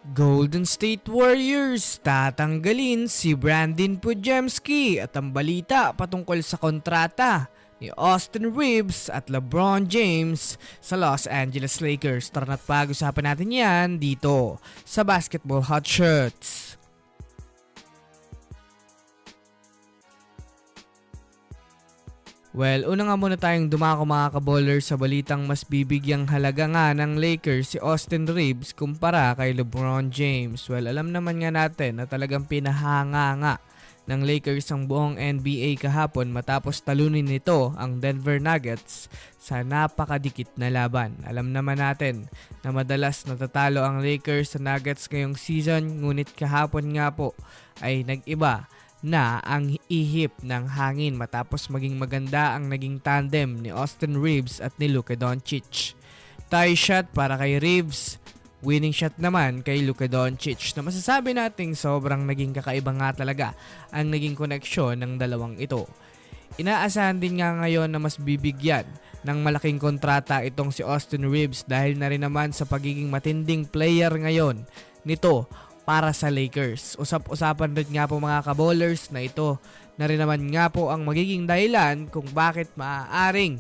Golden State Warriors tatanggalin si Brandon Podziemski at ang balita patungkol sa kontrata ni Austin Reeves at LeBron James sa Los Angeles Lakers. Tara na't pag-usapan natin yan dito sa Basketball Hot Shots. Well, una nga muna tayong dumako mga kaballers sa balitang mas bibigyang halaga nga ng Lakers si Austin Reeves kumpara kay LeBron James. Well, alam naman nga natin na talagang pinahanga nga ng Lakers ang buong NBA kahapon matapos talunin nito ang Denver Nuggets sa napakadikit na laban. Alam naman natin na madalas natatalo ang Lakers sa Nuggets ngayong season, ngunit kahapon nga po ay nag-iba na ang ihip ng hangin matapos maging maganda ang naging tandem ni Austin Reeves at ni Luka Doncic. Tie shot para kay Reeves, winning shot naman kay Luka Doncic, na masasabi nating sobrang naging kakaiba nga talaga ang naging koneksyon ng dalawang ito. Inaasahan din nga ngayon na mas bibigyan ng malaking kontrata itong si Austin Reeves dahil na rin naman sa pagiging matinding player ngayon nito para sa Lakers. Usap-usapan rin nga po mga kaballers na ito na rin naman nga po ang magiging dahilan kung bakit maaaring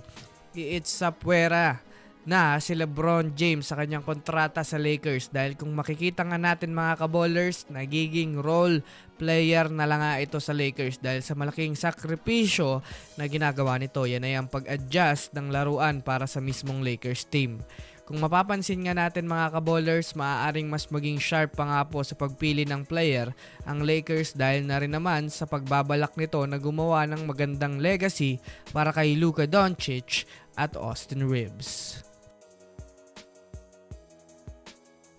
iitsapwera na si LeBron James sa kanyang kontrata sa Lakers, dahil kung makikita nga natin mga kaballers, nagiging role player na lang nga ito sa Lakers dahil sa malaking sakripisyo na ginagawa nito. Yan ay ang pag-adjust ng laruan para sa mismong Lakers team. Kung mapapansin nga natin mga kaballers, maaaring mas maging sharp pa nga po sa pagpili ng player ang Lakers dahil na rin naman sa pagbabalak nito na gumawa ng magandang legacy para kay Luka Doncic at Austin Reeves.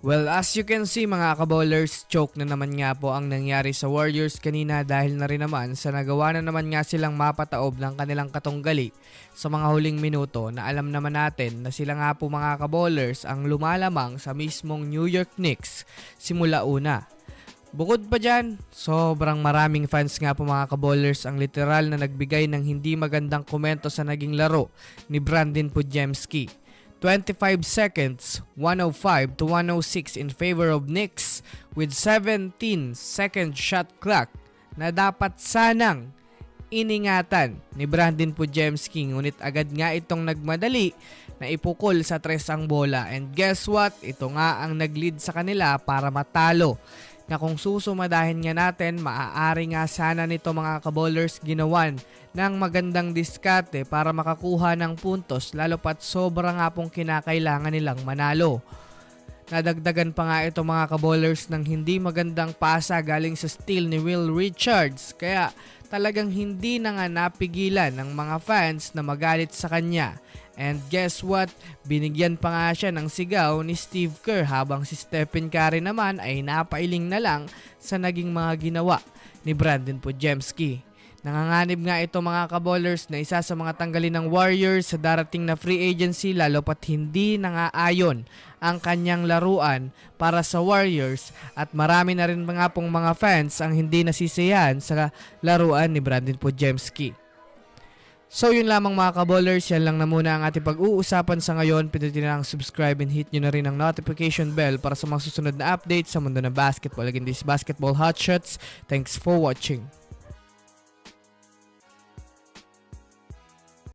Well, as you can see mga kaballers, choke na naman nga po ang nangyari sa Warriors kanina dahil na rin naman sa nagawa na naman nga silang mapataob ng kanilang katunggali sa mga huling minuto, na alam naman natin na sila nga po mga kaballers ang lumalamang sa mismong New York Knicks simula una. Bukod pa dyan, sobrang maraming fans nga po mga kaballers ang literal na nagbigay ng hindi magandang komento sa naging laro ni Brandon Podziemski. 25 seconds, 105 to 106 in favor of Knicks with 17-second shot clock na dapat sanang iningatan ni Brandon Podziemski, ngunit agad nga itong nagmadali na ipukol sa tres ang bola, and guess what? Ito nga ang nag-lead sa kanila para matalo, na kung susumadahin nga natin, maaari nga sana nito mga kaballers ginawan ng magandang diskarte para makakuha ng puntos, lalo pat sobra nga pong kinakailangan nilang manalo. Nadagdagan pa nga ito mga kaballers ng hindi magandang pasa galing sa steal ni Will Richards, kaya talagang hindi na nga napigilan ng mga fans na magalit sa kanya. And guess what? Binigyan pa nga siya ng sigaw ni Steve Kerr, habang si Stephen Curry naman ay napailing na lang sa naging mga ginawa ni Brandon Podziemski. Nanganganib nga ito mga kaballers na isa sa mga tanggalin ng Warriors sa darating na free agency, lalo pat hindi nangaayon ang kanyang laruan para sa Warriors, at marami na rin mga pong mga fans ang hindi nasisiyahan sa laruan ni Brandon Podziemski. So yun lamang mga kaballers, yan lang na muna ang ating pag-uusapan sa ngayon. Pindutin na ang subscribe and hit nyo na rin ang notification bell para sa mga susunod na updates sa mundo ng basketball. Again, this is Basketball Hot Shots. Thanks for watching.